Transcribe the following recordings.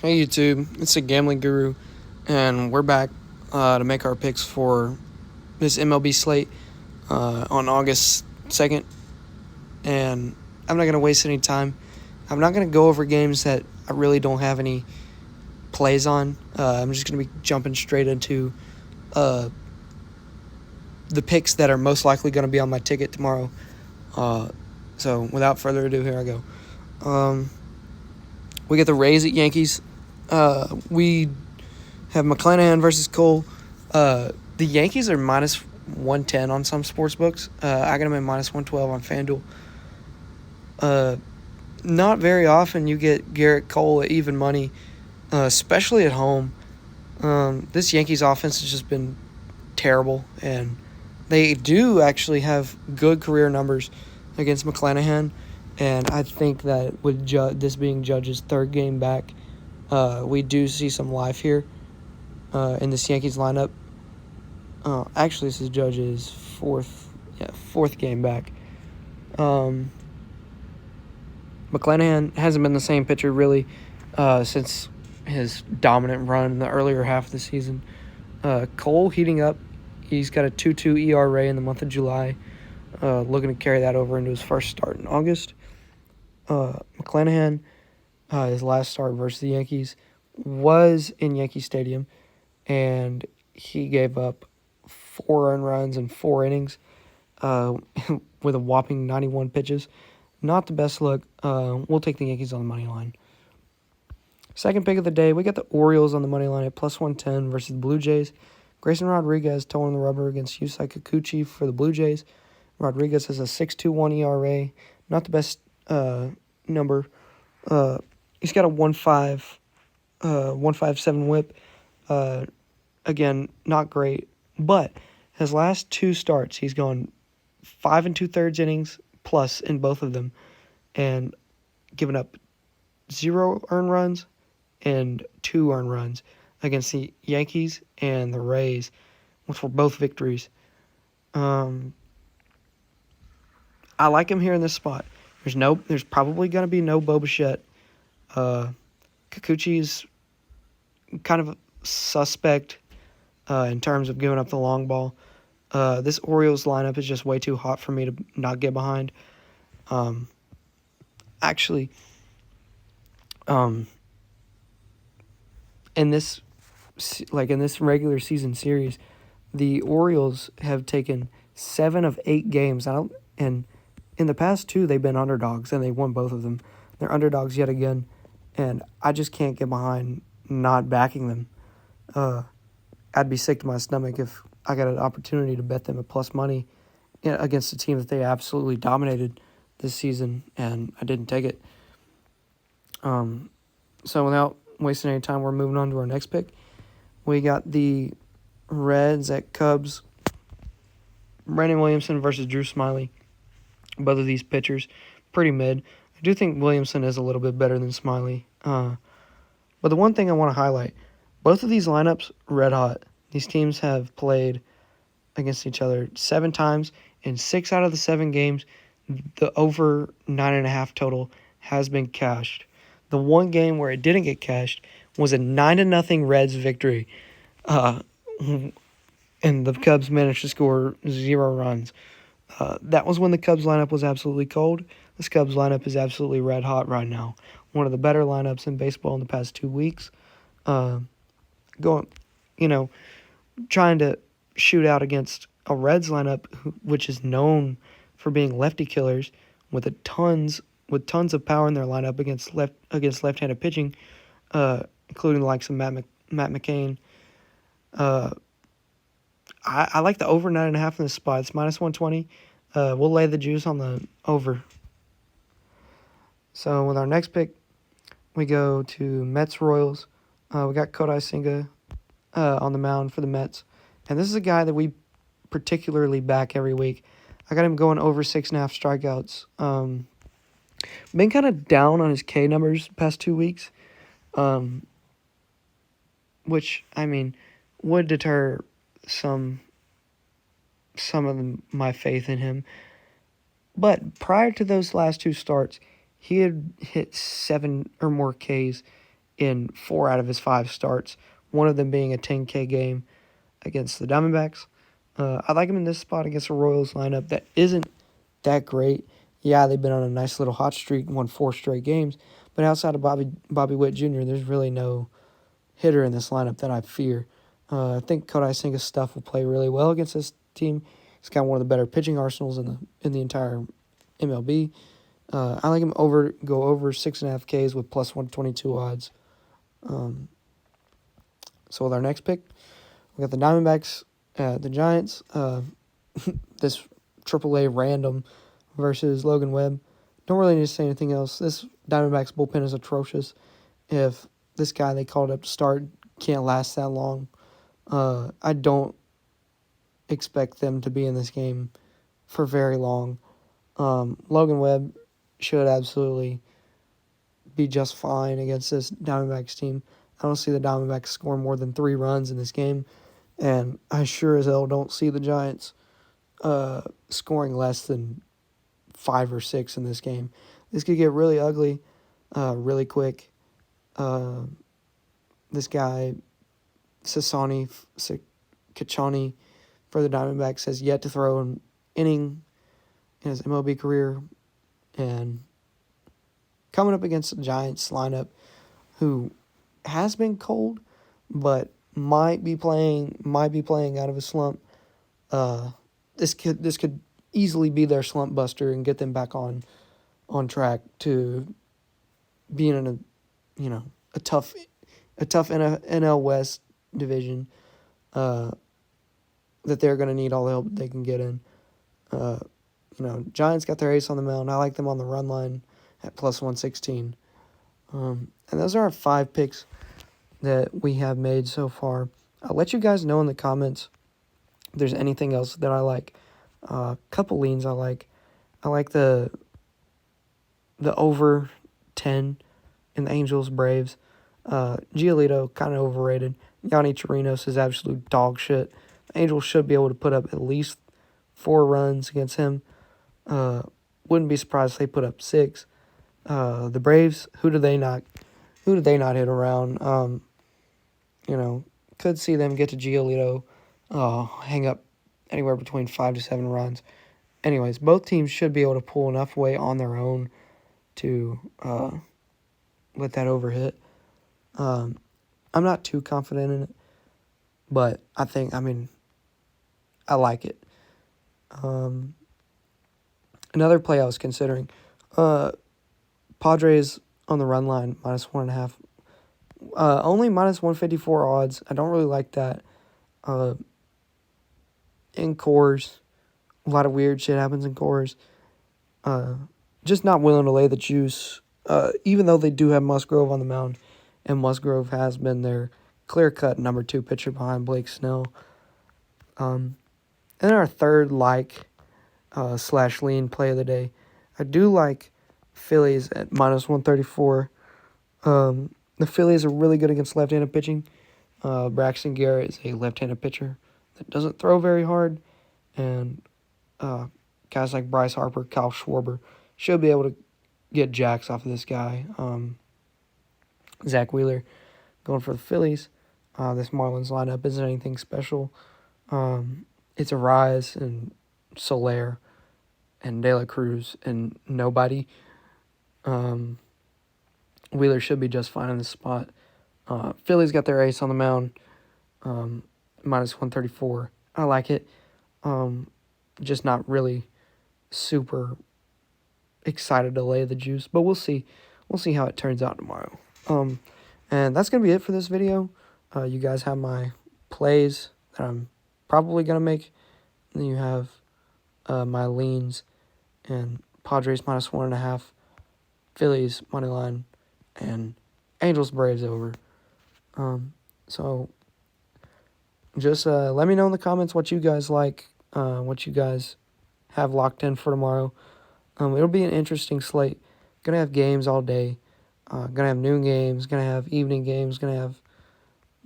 Hey YouTube, it's a gambling guru, and we're back to make our picks for this MLB slate on August 2nd. And I'm not going to waste any time. I'm not going to go over games that I really don't have any plays on. I'm just going to be jumping straight into uh, the picks that are most likely going to be on my ticket tomorrow. So without further ado, here I go. We get the Rays at Yankees. We have McClanahan versus Cole. The Yankees are minus 110 on some sports books. I got them at minus 112 on FanDuel. Not very often you get Garrett Cole at even money, especially at home. This Yankees offense has just been terrible, and they do actually have good career numbers against McClanahan. And I think that with this being Judge's third game back, we do see some life here in this Yankees lineup. Actually, this is Judge's fourth game back. McClanahan hasn't been the same pitcher really since his dominant run in the earlier half of the season. Cole heating up. He's got a 2.2 ERA in the month of July, looking to carry that over into his first start in August. McClanahan, his last start versus the Yankees, was in Yankee Stadium, and he gave up 4 earned runs in 4 innings with a whopping 91 pitches. Not the best look. We'll take the Yankees on the money line. Second pick of the day, we got the Orioles on the money line at plus 110 versus the Blue Jays. Grayson Rodriguez toeing the rubber against Yusei Kikuchi for the Blue Jays. Rodriguez has a 6.21 ERA. Not the best number. He's got a 1.57 whip. Again, not great. But his last 2 starts, he's gone 5 2/3 innings plus in both of them, and given up 0 earned runs and 2 earned runs against the Yankees and the Rays, which were both victories. I like him here in this spot. There's probably going to be no Bo Bichette. Kikuchi's kind of suspect in terms of giving up the long ball. This Orioles lineup is just way too hot for me to not get behind. Actually, in this regular season series, the Orioles have taken 7 of 8 games. And in the past 2, they've been underdogs, and they won both of them. They're underdogs yet again, and I just can't get behind not backing them. I'd be sick to my stomach if I got an opportunity to bet them at plus money against a team that they absolutely dominated this season, and I didn't take it. So without wasting any time, we're moving on to our next pick. We got the Reds at Cubs. Brandon Williamson versus Drew Smyly. Both of these pitchers, pretty mid. I do think Williamson is a little bit better than Smyly. But the one thing I want to highlight, both of these lineups, red hot. These teams have played against each other 7 times. In 6 out of the 7 games, the over 9.5 total has been cashed. The one game where it didn't get cashed was a 9-0 Reds victory. And the Cubs managed to score 0 runs. That was when the Cubs lineup was absolutely cold. This Cubs lineup is absolutely red hot right now. One of the better lineups in baseball in the past 2 weeks. Trying to shoot out against a Reds lineup which is known for being lefty killers with tons of power in their lineup against left-handed pitching, including the likes of Matt McCain. I like the over 9.5 in this spot. It's minus 120. We'll lay the juice on the over. So with our next pick, we go to Mets-Royals. We got Kodai Senga on the mound for the Mets. And this is a guy that we particularly back every week. I got him going over 6.5 strikeouts. Been kind of down on his K numbers the past 2 weeks, which, would deter some of my faith in him. But prior to those last 2 starts, he had hit 7 or more Ks in 4 out of his 5 starts, one of them being a 10K game against the Diamondbacks. I like him in this spot against a Royals lineup that isn't that great. Yeah, they've been on a nice little hot streak, won 4 straight games, but outside of Bobby Witt Jr., there's really no hitter in this lineup that I fear. I think Kodai Senga's stuff will play really well against this team. He's got one of the better pitching arsenals in the entire MLB. I like him go over 6.5 Ks with plus 122 odds. So with our next pick, we got the Diamondbacks, the Giants. This AAA random versus Logan Webb. Don't really need to say anything else. This Diamondbacks bullpen is atrocious. If this guy they called up to start can't last that long, I don't expect them to be in this game for very long. Logan Webb should absolutely be just fine against this Diamondbacks team. I don't see the Diamondbacks score more than 3 runs in this game, and I sure as hell don't see the Giants scoring less than 5 or 6 in this game. This could get really ugly really quick. This guy, Kachani for the Diamondbacks has yet to throw an inning in his MLB career, and coming up against the Giants lineup, who has been cold, but might be playing out of a slump. This could easily be their slump buster and get them back on track to being in a tough NL West division that they're going to need all the help they can get in. Giants got their ace on the mound. I like them on the run line at plus 116. And those are our 5 picks that we have made so far. I'll let you guys know in the comments if there's anything else that I like. Couple leans I like. I like the over 10 in the Angels Braves. Giolito kind of overrated. Yanni Chirinos is absolute dog shit. The Angels should be able to put up at least 4 runs against him. Wouldn't be surprised if they put up 6. The Braves, who do they not hit around? Could see them get to Giolito, hang up anywhere between 5 to 7 runs. Anyways, both teams should be able to pull enough away on their own to let that over hit. I'm not too confident in it, but I like it. Another play I was considering, Padres on the run line, minus 1.5. Only minus 154 odds. I don't really like that. In Coors, a lot of weird shit happens in Coors. Just not willing to lay the juice, even though they do have Musgrove on the mound, and Musgrove has been their clear-cut number 2 pitcher behind Blake Snell. And our third / lean play of the day, I do like Phillies at minus 134. The Phillies are really good against left-handed pitching. Braxton Garrett is a left-handed pitcher that doesn't throw very hard, and guys like Bryce Harper, Kyle Schwarber should be able to get jacks off of this guy. Zach Wheeler going for the Phillies. This Marlins lineup isn't anything special. It's a Rise and Soler and De La Cruz and nobody. Wheeler should be just fine in this spot. Phillies got their ace on the mound, minus 134. I like it. Just not really super excited to lay the juice, but we'll see. We'll see how it turns out tomorrow. And that's going to be it for this video. You guys have my plays that I'm probably going to make. And then you have my leans and Padres minus 1.5, Phillies money line, and Angels Braves over. So just let me know in the comments what you guys like, what you guys have locked in for tomorrow. It'll be an interesting slate. Gonna have games all day. Gonna have noon games. Gonna have evening games. Gonna have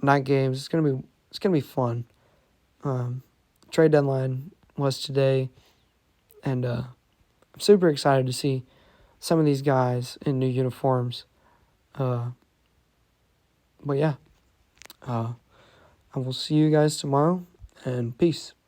night games. It's gonna be fun. Trade deadline was today, and I'm super excited to see some of these guys in new uniforms But yeah, I will see you guys tomorrow, and peace.